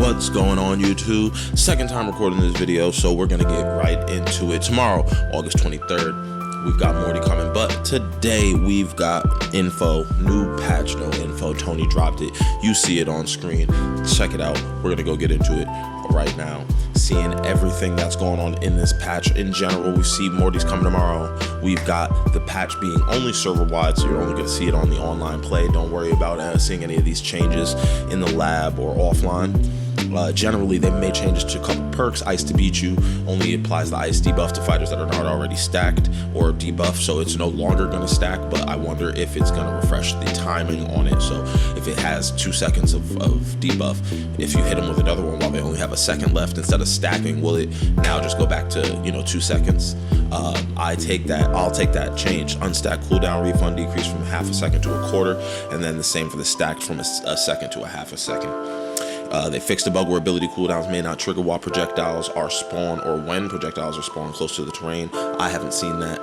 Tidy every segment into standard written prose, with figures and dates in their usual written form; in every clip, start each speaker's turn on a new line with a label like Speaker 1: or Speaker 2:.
Speaker 1: What's going on, YouTube? Second time recording this video, so we're gonna get right into it. Tomorrow, August 23rd, we've got Morty coming, but today we've got info, new patch, no info. Tony dropped it. You see it on screen. Check it out. We're gonna go get into it right now. Seeing everything that's going on in this patch in general. We see Morty's coming tomorrow. We've got the patch being only server wide, so you're only going to see it on the online play. Don't worry about seeing any of these changes in the lab or offline. Generally, they made changes to a couple perks. Ice to beat you only applies the ice debuff to fighters that are not already stacked or debuffed, so it's no longer going to stack, but I wonder if it's going to refresh the timing on it. So if it has 2 seconds of debuff, if you hit them with another one while they only have a second left, instead of stacking, will it now just go back to 2 seconds? I'll take that change. Unstack cooldown refund decrease from half a second to a quarter, and then the same for the stacked from a second to a half a second. They fixed the bug where ability cooldowns may not trigger while projectiles are spawned or when projectiles are spawned close to the terrain. I haven't seen that.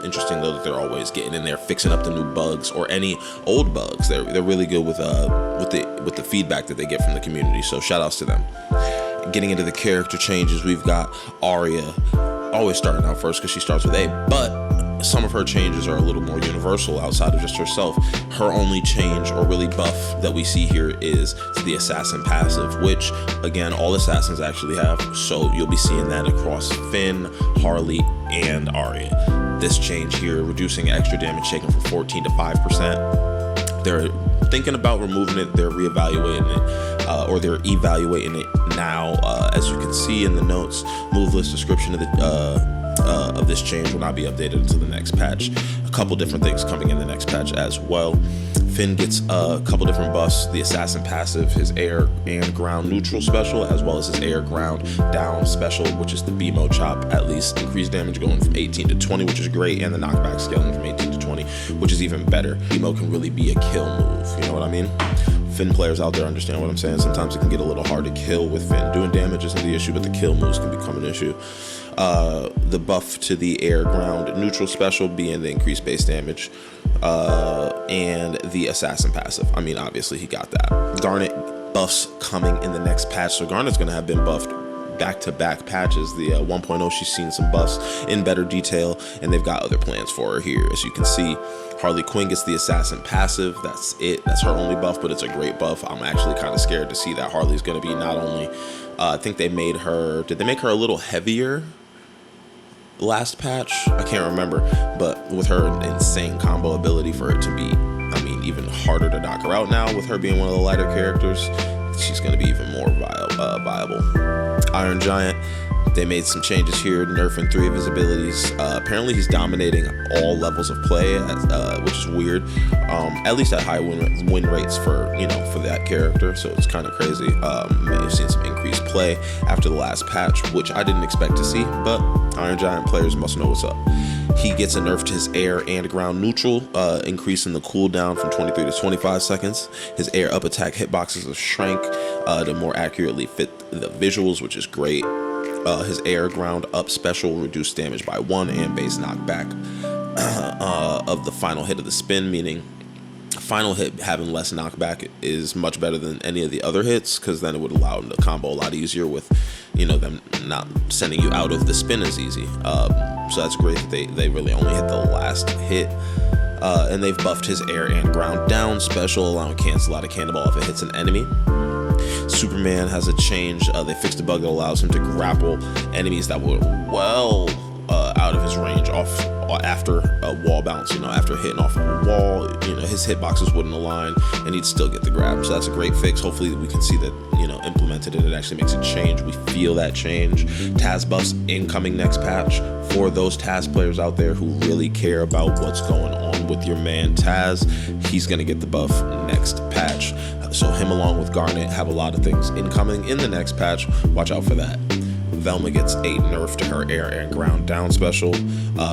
Speaker 1: Interesting though that they're always getting in there, fixing up the new bugs or any old bugs. They're really good with the feedback that they get from the community. So shout outs to them. Getting into the character changes, we've got Arya, always starting out first because she starts with A, but some of her changes are a little more universal outside of just herself. Her only change or really buff that we see here is to the assassin passive, which again all assassins actually have, so you'll be seeing that across Finn, Harley, and Arya. This change here, reducing extra damage taken from 14 to 5%. They're thinking about removing it, they're reevaluating it, or they're evaluating it now. As you can see in the notes, move list description of this change will not be updated until the next patch. A couple different things coming in the next patch as well. Finn gets a couple different buffs: the assassin passive, his air and ground neutral special, as well as his air ground down special, which is the BMO chop, at least increased damage going from 18 to 20, which is great, and the knockback scaling from 18 to 20, which is even better. BMO can really be a kill move, you know what I mean? Finn players out there understand what I'm saying. Sometimes it can get a little hard to kill with Finn. Doing damage isn't the issue, but the kill moves can become an issue. The buff to the air ground neutral special being the increased base damage, and the assassin passive. I mean, obviously he got that. Garnet buffs coming in the next patch. So Garnet's gonna have been buffed back-to-back patches. The 1.0, she's seen some buffs in better detail, and they've got other plans for her here. As you can see, Harley Quinn gets the assassin passive. That's it. That's her only buff, but it's a great buff. I'm actually kind of scared to see that Harley's going to be not only, I think they made her, did they make her a little heavier last patch? I can't remember, but with her insane combo ability, for it to be, I mean, even harder to knock her out now with her being one of the lighter characters, she's going to be even more viable. Iron Giant, they made some changes here, nerfing 3 of his abilities. Apparently he's dominating all levels of play, which is weird, at least at high win rates for for that character, so it's kind of crazy. You've seen some increased play after the last patch, which I didn't expect to see, but Iron Giant players must know what's up. He gets a nerf to his air and ground neutral, increasing the cooldown from 23 to 25 seconds. His air up attack hitboxes have shrank to more accurately fit the visuals, which is great. His air ground up special reduced damage by 1 and base knockback of the final hit of the spin, meaning final hit having less knockback is much better than any of the other hits, because then it would allow them to combo a lot easier with them not sending you out of the spin as easy. So that's great that they really only hit the last hit. And they've buffed his air and ground down special, allowing cancel out a cannonball if it hits an enemy. Superman has a change. They fixed a bug that allows him to grapple enemies that were well out of his range after a wall bounce. After hitting off a wall, his hitboxes wouldn't align and he'd still get the grab. So that's a great fix. Hopefully we can see that implemented and it actually makes a change. We feel that change. Taz buffs incoming next patch for those Taz players out there who really care about what's going on with your man Taz. He's gonna get the buff next patch. So him along with Garnet have a lot of things incoming in the next patch. Watch out for that. Velma gets a nerf to her air and ground down special,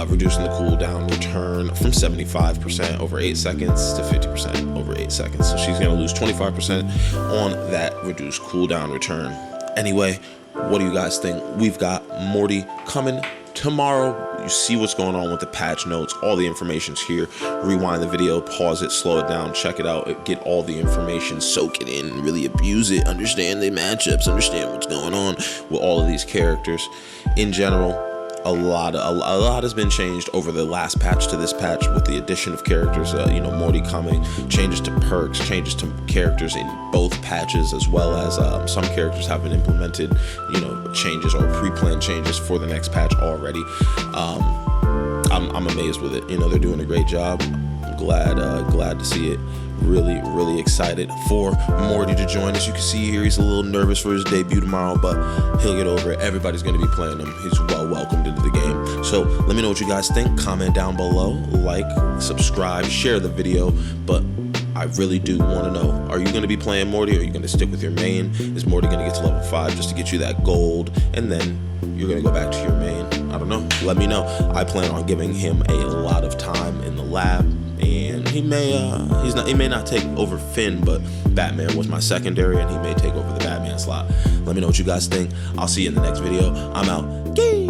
Speaker 1: reducing the cooldown return from 75% over 8 seconds to 50% over 8 seconds. So she's going to lose 25% on that reduced cooldown return. Anyway, what do you guys think? We've got Morty coming tomorrow, you see what's going on with the patch notes. All the information's here. Rewind the video, pause it, slow it down, check it out, get all the information, soak it in, really abuse it, understand the matchups, understand what's going on with all of these characters. In general, a lot has been changed over the last patch to this patch with the addition of characters, you know, Morty coming, changes to perks, changes to characters in both patches, as well as some characters have been implemented, you know, changes or pre-planned changes for the next patch already. I'm amazed with it. You know, they're doing a great job. I'm glad to see it. Really excited for Morty to join. As you can see here, he's a little nervous for his debut tomorrow, but he'll get over it. Everybody's going to be playing him. He's well welcomed into the game. So let me know what you guys think. Comment down below, like, subscribe, share the video. But I really do want to know, are you going to be playing Morty? Or are you going to stick with your main? Is Morty going to get to level 5 just to get you that gold, and then you're going to go back to your main? I don't know. Let me know. I plan on giving him a lot of time in the lab, and he may not take over Finn, but Batman was my secondary, and he may take over the Batman slot. Let me know what you guys think. I'll see you in the next video. I'm out. Yay!